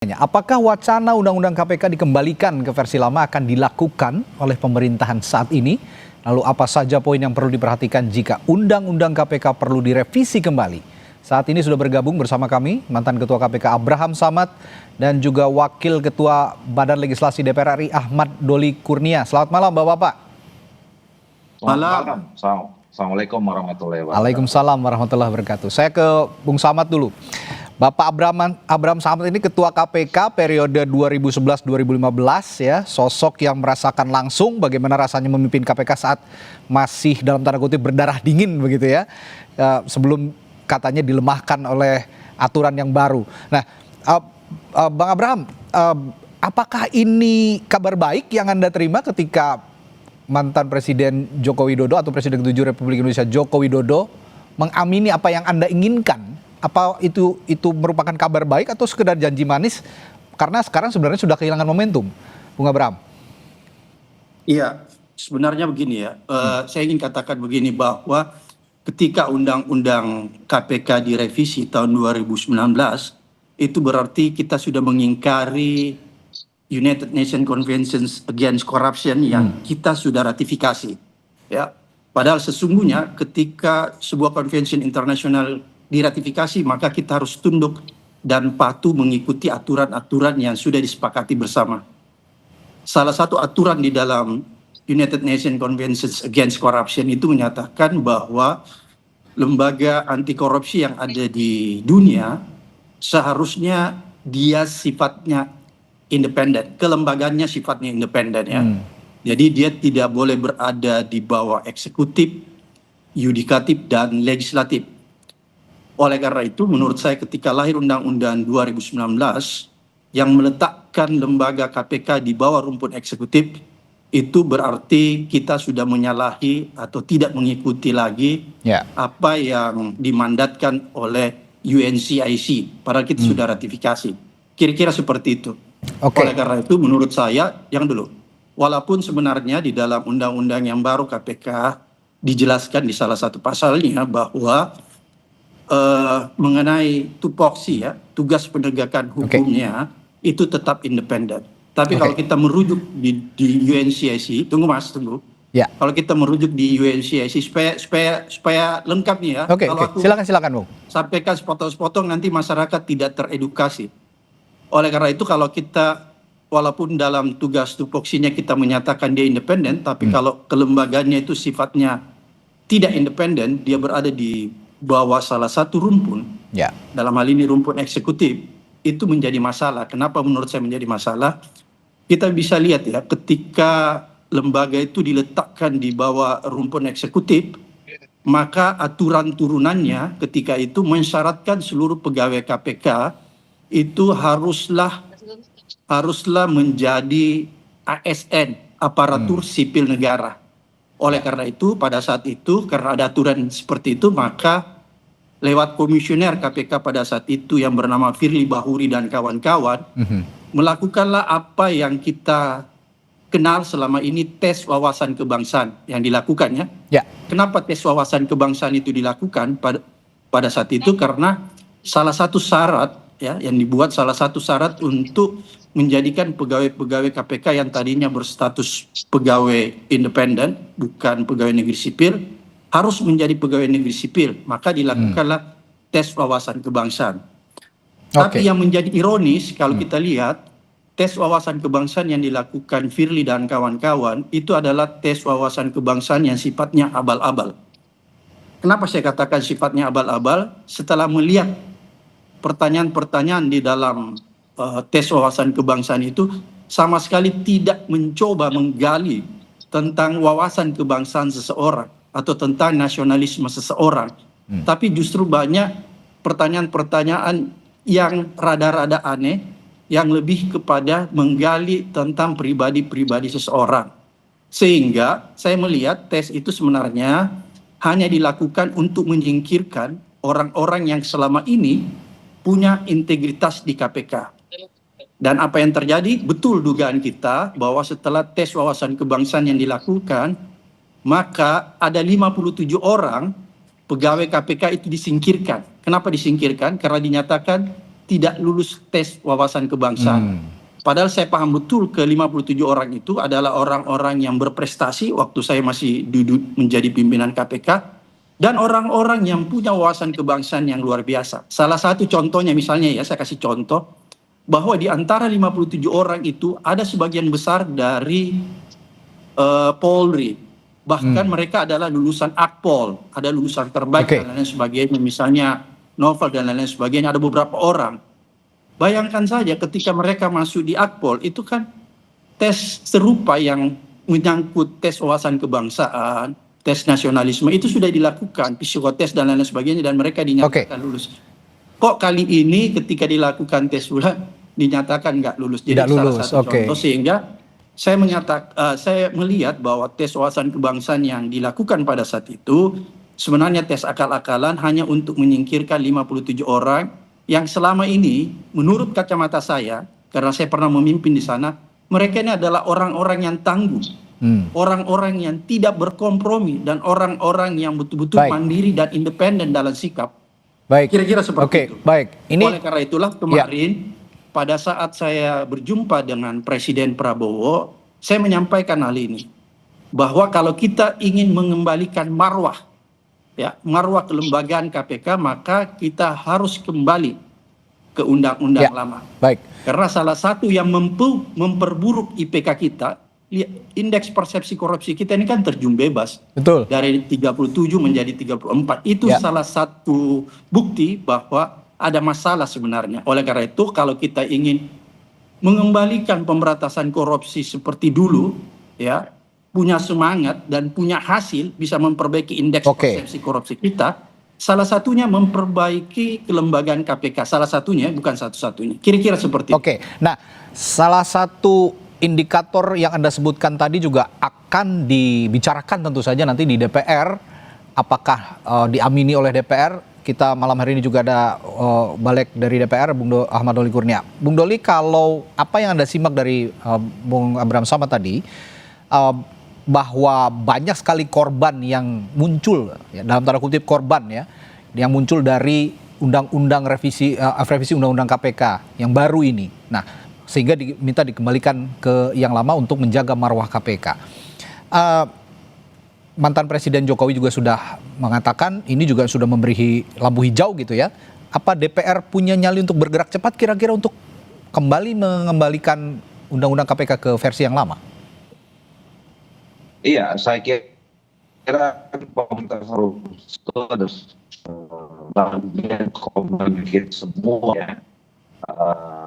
Apakah wacana Undang-Undang KPK dikembalikan ke versi lama akan dilakukan oleh pemerintahan saat ini? Lalu apa saja poin yang perlu diperhatikan jika Undang-Undang KPK perlu direvisi kembali? Saat ini sudah bergabung bersama kami mantan Ketua KPK Abraham Samad dan juga Wakil Ketua Badan Legislasi DPR RI Ahmad Doli Kurnia. Selamat malam Bapak-Bapak. Malam. Assalamualaikum warahmatullahi wabarakatuh. Waalaikumsalam warahmatullahi wabarakatuh. Saya ke Bung Samad dulu. Bapak Abraham Samad ini Ketua KPK periode 2011-2015 ya, sosok yang merasakan langsung bagaimana rasanya memimpin KPK saat masih dalam tanda kutip berdarah dingin begitu ya, sebelum katanya dilemahkan oleh aturan yang baru. Nah, Bang Abraham, apakah ini kabar baik yang Anda terima ketika mantan Presiden Joko Widodo atau Presiden ke-7 Republik Indonesia Joko Widodo mengamini apa yang Anda inginkan? Apa itu merupakan kabar baik atau sekedar janji manis? Karena sekarang sebenarnya sudah kehilangan momentum, Bung Abraham. Iya, sebenarnya begini ya. Saya ingin katakan begini bahwa ketika Undang-Undang KPK direvisi tahun 2019, itu berarti kita sudah mengingkari United Nations Convention Against Corruption yang kita sudah ratifikasi. Ya, padahal sesungguhnya ketika sebuah konvensi internasional diratifikasi, maka kita harus tunduk dan patuh mengikuti aturan-aturan yang sudah disepakati bersama. Salah satu aturan di dalam United Nations Convention Against Corruption itu menyatakan bahwa lembaga anti korupsi yang ada di dunia seharusnya dia sifatnya independen, kelembagaannya sifatnya independen ya. Jadi dia tidak boleh berada di bawah eksekutif, yudikatif dan legislatif. Oleh karena itu menurut saya ketika lahir Undang-Undang 2019 yang meletakkan lembaga KPK di bawah rumpun eksekutif, itu berarti kita sudah menyalahi atau tidak mengikuti lagi apa yang dimandatkan oleh UNCIC, padahal kita sudah ratifikasi. Kira-kira seperti itu. Oleh karena itu menurut saya, walaupun sebenarnya di dalam undang-undang yang baru KPK dijelaskan di salah satu pasalnya bahwa mengenai tupoksi ya, tugas penegakan hukumnya itu tetap independen. Tapi kalau kita merujuk di UNCIC, tunggu. Ya. Kalau kita merujuk di UNCIC supaya lengkap nih ya. Kalau aku silakan Bung. Sampaikan sepotong-sepotong nanti masyarakat tidak teredukasi. Oleh karena itu kalau kita walaupun dalam tugas tupoksinya kita menyatakan dia independen, tapi kalau kelembagaannya itu sifatnya tidak independen, dia berada di bawah salah satu rumpun, dalam hal ini rumpun eksekutif, itu menjadi masalah. Kenapa menurut saya menjadi masalah? Kita bisa lihat ya, ketika lembaga itu diletakkan di bawah rumpun eksekutif, maka aturan turunannya ketika itu mensyaratkan seluruh pegawai KPK itu haruslah menjadi ASN, aparatur sipil negara. Oleh karena itu pada saat itu karena ada aturan seperti itu, maka lewat komisioner KPK pada saat itu yang bernama Firly Bahuri dan kawan-kawan melakukanlah apa yang kita kenal selama ini, tes wawasan kebangsaan yang dilakukan ya. Kenapa tes wawasan kebangsaan itu dilakukan pada saat itu? Karena salah satu syarat ya yang dibuat, salah satu syarat untuk menjadikan pegawai-pegawai KPK yang tadinya berstatus pegawai independen, bukan pegawai negeri sipil, harus menjadi pegawai negeri sipil. Maka dilakukanlah tes wawasan kebangsaan. Tapi yang menjadi ironis kalau kita lihat, tes wawasan kebangsaan yang dilakukan Firly dan kawan-kawan itu adalah tes wawasan kebangsaan yang sifatnya abal-abal. Kenapa saya katakan sifatnya abal-abal? Setelah melihat pertanyaan-pertanyaan di dalam tes wawasan kebangsaan itu sama sekali tidak mencoba menggali tentang wawasan kebangsaan seseorang atau tentang nasionalisme seseorang. Tapi justru banyak pertanyaan-pertanyaan yang rada-rada aneh yang lebih kepada menggali tentang pribadi-pribadi seseorang. Sehingga saya melihat tes itu sebenarnya hanya dilakukan untuk menyingkirkan orang-orang yang selama ini punya integritas di KPK. Dan apa yang terjadi, betul dugaan kita bahwa setelah tes wawasan kebangsaan yang dilakukan, maka ada 57 orang pegawai KPK itu disingkirkan. Kenapa disingkirkan? Karena dinyatakan tidak lulus tes wawasan kebangsaan. Padahal saya paham betul ke-57 orang itu adalah orang-orang yang berprestasi waktu saya masih duduk menjadi pimpinan KPK, dan orang-orang yang punya wawasan kebangsaan yang luar biasa. Salah satu contohnya misalnya ya, saya kasih contoh, bahwa di antara 57 orang itu ada sebagian besar dari Polri. Bahkan mereka adalah lulusan Akpol, ada lulusan terbaik dan lain sebagainya, misalnya Novel dan lain sebagainya, ada beberapa orang. Bayangkan saja ketika mereka masuk di Akpol, itu kan tes serupa yang menyangkut tes wawasan kebangsaan, tes nasionalisme, itu sudah dilakukan, psikotes dan lain sebagainya, dan mereka dinyatakan lulus. Kok kali ini ketika dilakukan tes ulang, dinyatakan nggak lulus? Jadi salah satu contoh, sehingga saya melihat bahwa tes wawasan kebangsaan yang dilakukan pada saat itu sebenarnya tes akal-akalan hanya untuk menyingkirkan 57 orang yang selama ini menurut kacamata saya, karena saya pernah memimpin di sana, mereka ini adalah orang-orang yang tangguh, orang-orang yang tidak berkompromi, dan orang-orang yang betul-betul mandiri dan independen dalam sikap. Kira-kira seperti itu. Oleh karena itulah kemarin pada saat saya berjumpa dengan Presiden Prabowo, saya menyampaikan hal ini, bahwa kalau kita ingin mengembalikan marwah kelembagaan KPK, maka kita harus kembali ke undang-undang lama. Karena salah satu yang memperburuk IPK kita, indeks persepsi korupsi kita ini kan terjun bebas. Dari 37 menjadi 34. Itu salah satu bukti bahwa ada masalah sebenarnya. Oleh karena itu, kalau kita ingin mengembalikan pemberantasan korupsi seperti dulu, punya semangat dan punya hasil, bisa memperbaiki indeks persepsi korupsi kita, salah satunya memperbaiki kelembagaan KPK. Salah satunya, bukan satu-satunya. Kira-kira seperti itu. Nah, salah satu indikator yang Anda sebutkan tadi juga akan dibicarakan tentu saja nanti di DPR. Apakah diamini oleh DPR? Kita malam hari ini juga ada balik dari DPR, Bung Ahmad Doli Kurnia. Bung Doli, kalau apa yang Anda simak dari Bung Abraham Samad tadi, bahwa banyak sekali korban yang muncul, dalam tanda kutip korban yang muncul dari undang-undang revisi undang-undang KPK yang baru ini. Nah, sehingga diminta dikembalikan ke yang lama untuk menjaga marwah KPK. Mantan Presiden Jokowi juga sudah mengatakan ini juga sudah memberi lampu hijau gitu ya. Apa DPR punya nyali untuk bergerak cepat kira-kira untuk kembali mengembalikan undang-undang KPK ke versi yang lama? Iya, saya kira pemerintah itu ada bagian komunikasi semua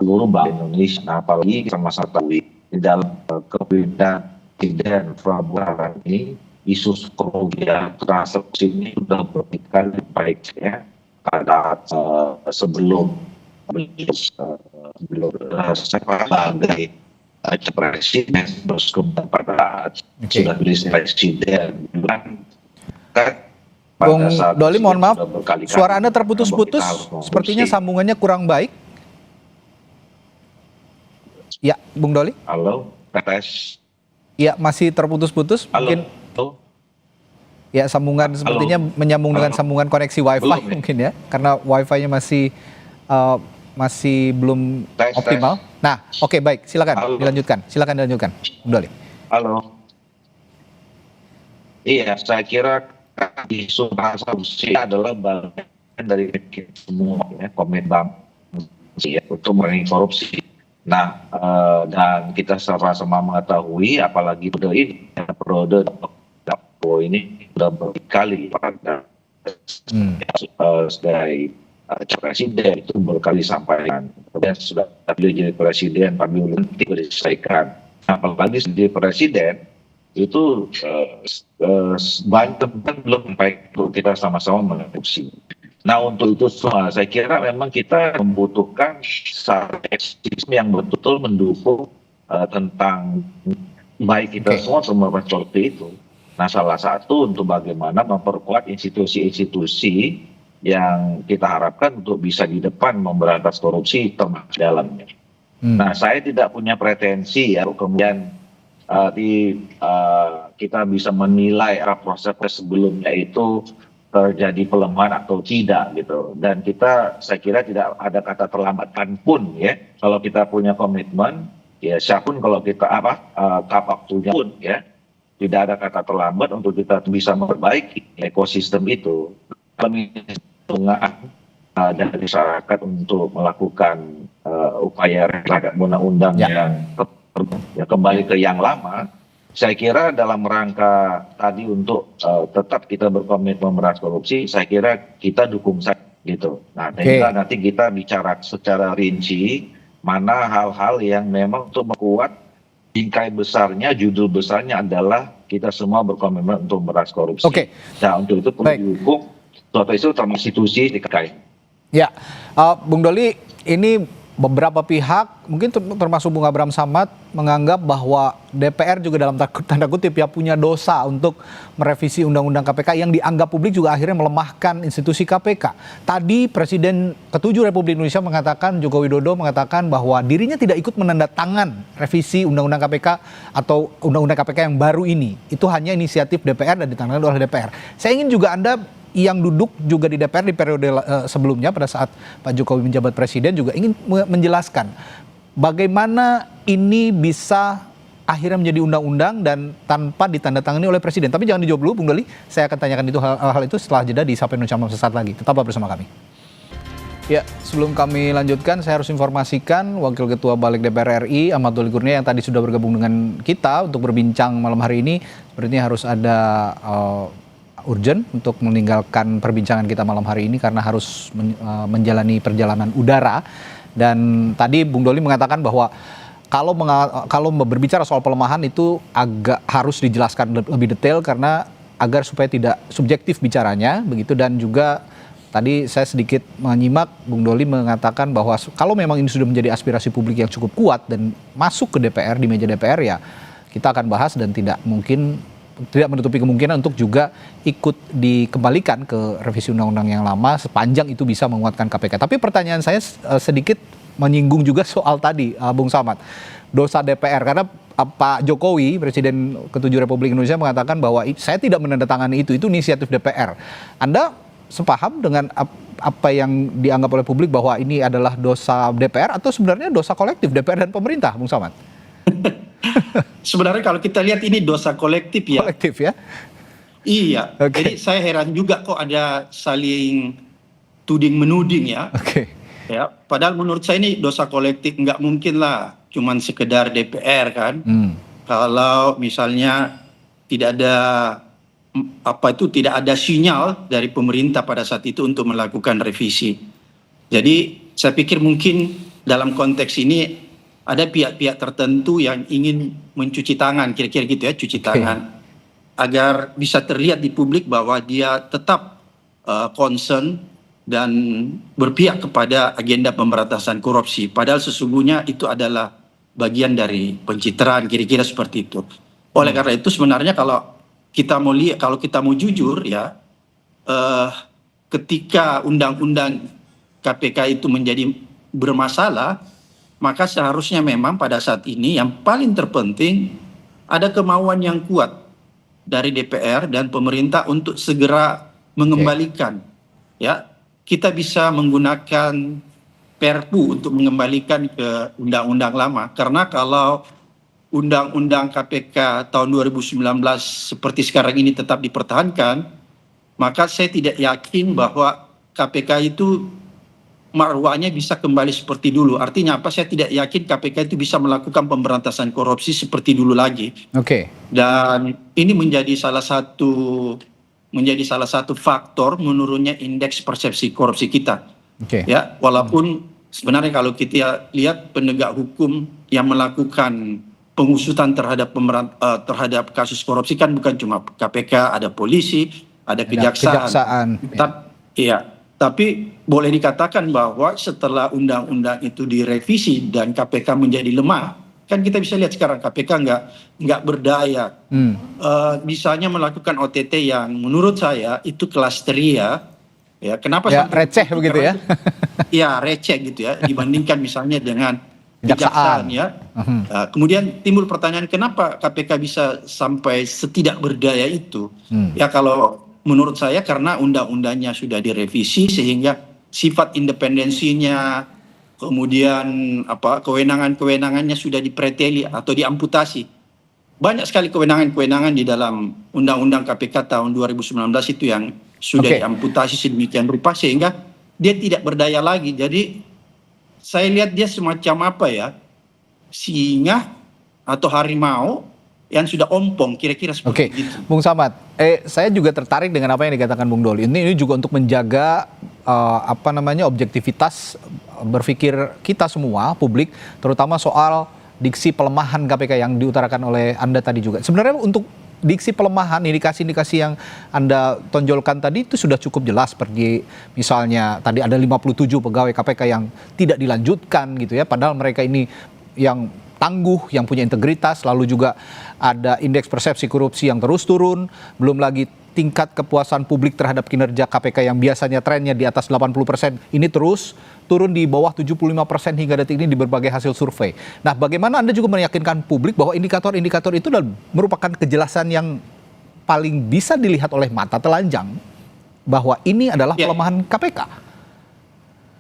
seluruh Bank Indonesia. Nah, apalagi sama-sama tahu di dalam kepemimpinan Presiden Prabowo ini, isu kerugian transaksi ini sudah berkali baik pada sebelum sebagai presiden, terus kemudian pada sudah presiden Bung Doli, mohon maaf, suara Anda terputus-putus, sepertinya sambungannya kurang baik. Ya, Bung Doli. Halo, tes. Ya, masih terputus-putus. Mungkin ya sambungan sepertinya menyambung dengan sambungan koneksi WiFi mungkin ya, karena WiFi-nya masih belum optimal. Nah, oke, baik, silakan dilanjutkan. Bung Doli. Halo. Iya, saya kira isu transaksi adalah bagian dari semua komitmen untuk memerangi korupsi. Nah, dan kita sama-sama mengetahui, apalagi periode ini sudah berkali pada dari presiden itu berkali sampaikan, kemudian sudah jadi presiden tapi belum diselesaikan. Apalagi jadi presiden itu banyak teman belum baik untuk kita sama-sama mengeksekusi. Nah, untuk itu semua saya kira memang kita membutuhkan ekosistem yang betul-betul mendukung tentang baik kita semua seperti itu. Nah, salah satu untuk bagaimana memperkuat institusi-institusi yang kita harapkan untuk bisa di depan memberantas korupsi termasuk dalamnya. Nah, saya tidak punya pretensi kemudian kita bisa menilai proses sebelumnya itu terjadi pelemahan atau tidak gitu. Dan saya kira tidak ada kata terlambatkan pun ya. Kalau kita punya komitmen, ya siapapun kalau kita waktunya pun ya, tidak ada kata terlambat untuk kita bisa memperbaiki ekosistem itu. Tengah dari masyarakat untuk melakukan upaya terhadap undang-undang yang kembali ke yang lama. Saya kira dalam rangka tadi untuk tetap kita berkomitmen memberantas korupsi, saya kira kita dukung gitu. Nah, nanti kita bicara secara rinci mana hal-hal yang memang untuk memperkuat bingkai besarnya, judul besarnya adalah kita semua berkomitmen untuk memberantas korupsi. Nah, untuk itu perlu dihukum, suatu itu termasuk institusi dikait. Ya, Bung Doli, ini beberapa pihak, mungkin termasuk Bung Abraham Samad, menganggap bahwa DPR juga dalam tanda kutip ya punya dosa untuk merevisi Undang-Undang KPK yang dianggap publik juga akhirnya melemahkan institusi KPK. Tadi Presiden ke-7 Republik Indonesia mengatakan, Joko Widodo mengatakan bahwa dirinya tidak ikut menandatangan revisi Undang-Undang KPK atau Undang-Undang KPK yang baru ini. Itu hanya inisiatif DPR dan ditangani oleh DPR. Saya ingin juga Anda yang duduk juga di DPR di periode sebelumnya pada saat Pak Jokowi menjabat presiden juga ingin menjelaskan bagaimana ini bisa akhirnya menjadi undang-undang dan tanpa ditandatangani oleh presiden. Tapi jangan dijawab dulu Bung Doli, saya akan tanyakan itu hal-hal itu setelah jeda di Sapa Indonesia Malam sesaat lagi. Tetaplah bersama kami. Ya, sebelum kami lanjutkan saya harus informasikan Wakil Ketua Balik DPR RI Ahmad Doli Kurnia yang tadi sudah bergabung dengan kita untuk berbincang malam hari ini sepertinya harus ada urgent untuk meninggalkan perbincangan kita malam hari ini karena harus menjalani perjalanan udara. Dan tadi Bung Doli mengatakan bahwa kalau berbicara soal pelemahan itu agak harus dijelaskan lebih detail karena agar supaya tidak subjektif bicaranya begitu. Dan juga tadi saya sedikit menyimak Bung Doli mengatakan bahwa kalau memang ini sudah menjadi aspirasi publik yang cukup kuat dan masuk ke DPR, di meja DPR ya kita akan bahas dan tidak menutupi kemungkinan untuk juga ikut dikembalikan ke revisi undang-undang yang lama sepanjang itu bisa menguatkan KPK. Tapi pertanyaan saya sedikit menyinggung juga soal tadi Bung Samad, dosa DPR karena Pak Jokowi Presiden ke-7 Republik Indonesia mengatakan bahwa saya tidak menandatangani itu inisiatif DPR. Anda sepaham dengan apa yang dianggap oleh publik bahwa ini adalah dosa DPR atau sebenarnya dosa kolektif DPR dan pemerintah, Bung Samad? Sebenarnya kalau kita lihat ini dosa kolektif ya. Kolektif ya? Iya. Jadi saya heran juga kok ada saling tuding menuding ya. Ya. Padahal menurut saya ini dosa kolektif, nggak mungkin lah cuman sekedar DPR kan. Kalau misalnya tidak ada sinyal dari pemerintah pada saat itu untuk melakukan revisi. Jadi saya pikir mungkin dalam konteks ini ada pihak-pihak tertentu yang ingin mencuci tangan, kira-kira gitu ya, cuci tangan. Agar bisa terlihat di publik bahwa dia tetap concern dan berpihak kepada agenda pemberantasan korupsi. Padahal sesungguhnya itu adalah bagian dari pencitraan, kira-kira seperti itu. Oleh karena itu sebenarnya kalau kita mau jujur ya, ketika undang-undang KPK itu menjadi bermasalah, maka seharusnya memang pada saat ini yang paling terpenting ada kemauan yang kuat dari DPR dan pemerintah untuk segera mengembalikan. Ya, kita bisa menggunakan Perpu untuk mengembalikan ke undang-undang lama. Karena kalau undang-undang KPK tahun 2019 seperti sekarang ini tetap dipertahankan, maka saya tidak yakin bahwa KPK itu marwahnya bisa kembali seperti dulu. Artinya apa? Saya tidak yakin KPK itu bisa melakukan pemberantasan korupsi seperti dulu lagi. Dan ini menjadi salah satu faktor menurunnya indeks persepsi korupsi kita. Ya, walaupun sebenarnya kalau kita lihat penegak hukum yang melakukan pengusutan terhadap kasus korupsi kan bukan cuma KPK, ada polisi, ada kejaksaan. Tapi boleh dikatakan bahwa setelah undang-undang itu direvisi dan KPK menjadi lemah, kan kita bisa lihat sekarang KPK nggak berdaya. Misalnya melakukan OTT yang menurut saya itu kelas tria. Ya, kenapa ya, receh begitu ya? Ya, receh gitu ya, dibandingkan misalnya dengan kejaksaan ya. Kemudian timbul pertanyaan kenapa KPK bisa sampai setidak berdaya itu? Ya kalau menurut saya karena undang-undangnya sudah direvisi sehingga sifat independensinya, kemudian kewenangan-kewenangannya sudah dipreteli atau diamputasi. Banyak sekali kewenangan-kewenangan di dalam Undang-Undang KPK tahun 2019 itu yang sudah diamputasi sedemikian rupa sehingga dia tidak berdaya lagi. Jadi saya lihat dia semacam singa atau harimau yang sudah ompong, kira-kira seperti itu. Bung Samad, saya juga tertarik dengan apa yang dikatakan Bung Doli. Ini juga untuk menjaga objektivitas berpikir kita semua, publik, terutama soal diksi pelemahan KPK yang diutarakan oleh Anda tadi juga. Sebenarnya untuk diksi pelemahan, indikasi-indikasi yang Anda tonjolkan tadi itu sudah cukup jelas, seperti misalnya tadi ada 57 pegawai KPK yang tidak dilanjutkan gitu ya, padahal mereka ini yang tangguh, yang punya integritas, lalu juga ada indeks persepsi korupsi yang terus turun, belum lagi tingkat kepuasan publik terhadap kinerja KPK yang biasanya trennya di atas 80%, ini terus turun di bawah 75% hingga detik ini di berbagai hasil survei. Nah, bagaimana Anda juga meyakinkan publik bahwa indikator-indikator itu merupakan kejelasan yang paling bisa dilihat oleh mata telanjang bahwa ini adalah pelemahan KPK?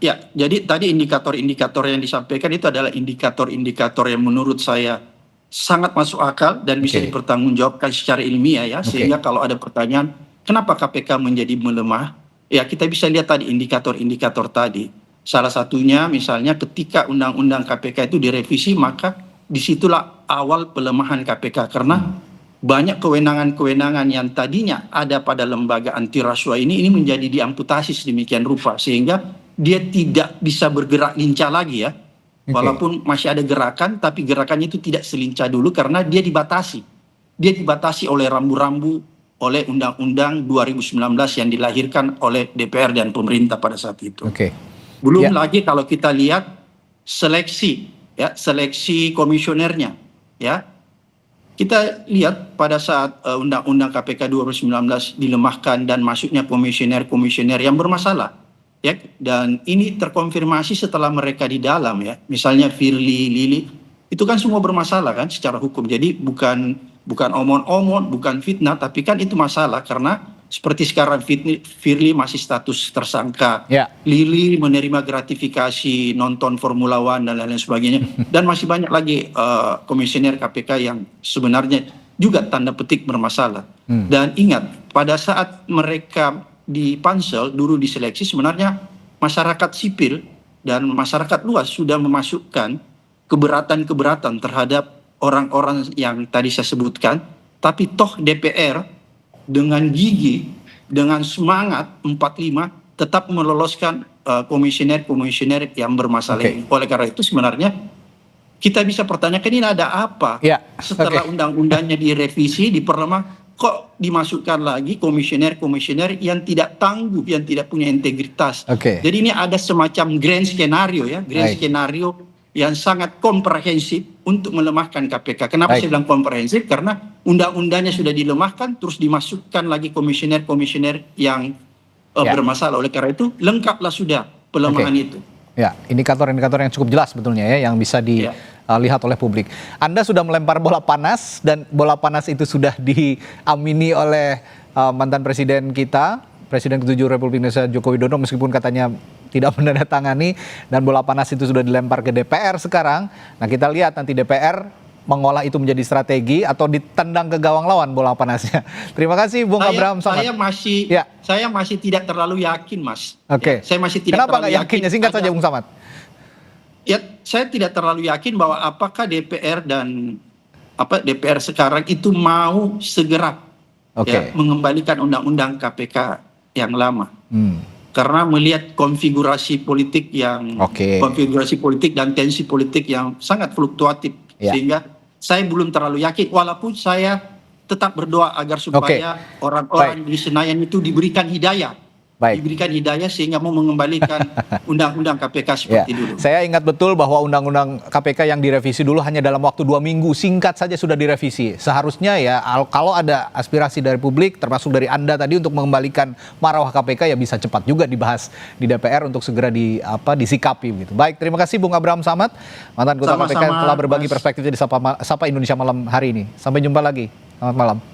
Ya, jadi tadi indikator-indikator yang disampaikan itu adalah indikator-indikator yang menurut saya sangat masuk akal dan bisa dipertanggungjawabkan secara ilmiah ya. Sehingga kalau ada pertanyaan, kenapa KPK menjadi melemah? Ya, kita bisa lihat tadi indikator-indikator tadi. Salah satunya misalnya ketika Undang-Undang KPK itu direvisi, maka disitulah awal pelemahan KPK. Karena banyak kewenangan-kewenangan yang tadinya ada pada lembaga anti rasuah ini menjadi diamputasi sedemikian rupa. Sehingga dia tidak bisa bergerak lincah lagi ya. Walaupun masih ada gerakan, tapi gerakannya itu tidak selincah dulu karena dia dibatasi. Dia dibatasi oleh rambu-rambu, oleh Undang-Undang 2019 yang dilahirkan oleh DPR dan pemerintah pada saat itu. Belum lagi kalau kita lihat seleksi komisionernya ya. Kita lihat pada saat Undang-Undang KPK 2019 dilemahkan dan masuknya komisioner-komisioner yang bermasalah. Ya, dan ini terkonfirmasi setelah mereka di dalam ya, misalnya Firly, Lili, itu kan semua bermasalah kan secara hukum. Jadi bukan omon-omon, bukan fitnah, tapi kan itu masalah karena seperti sekarang Firly masih status tersangka, Lili menerima gratifikasi nonton Formula One dan lain-lain sebagainya, dan masih banyak lagi komisioner KPK yang sebenarnya juga tanda petik bermasalah. Dan ingat, pada saat mereka di pansel dulu diseleksi, sebenarnya masyarakat sipil dan masyarakat luas sudah memasukkan keberatan-keberatan terhadap orang-orang yang tadi saya sebutkan, tapi toh DPR dengan gigi, dengan semangat 45 tetap meloloskan komisioner-komisioner yang bermasalah ini. Oleh karena itu sebenarnya kita bisa pertanyakan ini ada apa setelah undang-undangnya direvisi, diperlemah, kok dimasukkan lagi komisioner-komisioner yang tidak tangguh, yang tidak punya integritas. Jadi ini ada semacam grand skenario ya, skenario yang sangat komprehensif untuk melemahkan KPK. Kenapa saya bilang komprehensif? Karena undang-undangnya sudah dilemahkan, terus dimasukkan lagi komisioner-komisioner yang bermasalah. Oleh karena itu lengkaplah sudah pelemahan itu. Ya, indikator-indikator yang cukup jelas sebetulnya ya, yang bisa dilihat oleh publik. Anda sudah melempar bola panas, dan bola panas itu sudah diamini oleh mantan presiden kita, Presiden ke-7 Republik Indonesia Joko Widodo, meskipun katanya tidak menandatangani, dan bola panas itu sudah dilempar ke DPR sekarang. Nah, kita lihat nanti DPR mengolah itu menjadi strategi atau ditendang ke gawang lawan bola panasnya. Terima kasih Bung Abraham Samad. Saya masih tidak terlalu yakin, Mas. Saya masih tidak. Kenapa nggak yakinnya? Singkat saja Bung Samad. Ya, saya tidak terlalu yakin bahwa apakah DPR dan DPR sekarang itu mau segera mengembalikan undang-undang KPK yang lama. Karena melihat konfigurasi politik dan tensi politik yang sangat fluktuatif, sehingga saya belum terlalu yakin, walaupun saya tetap berdoa agar supaya orang-orang di Senayan itu diberikan hidayah. Diberikan hidayah sehingga mau mengembalikan undang-undang KPK seperti dulu. Saya ingat betul bahwa undang-undang KPK yang direvisi dulu hanya dalam waktu 2 minggu, singkat saja sudah direvisi. Seharusnya ya kalau ada aspirasi dari publik, termasuk dari Anda tadi untuk mengembalikan marwah KPK, ya bisa cepat juga dibahas di DPR untuk segera disikapi gitu. Baik, terima kasih Bung Abraham Samad, mantan Ketua KPK, telah berbagi perspektifnya di Sapa Indonesia Malam hari ini. Sampai jumpa lagi. Selamat malam.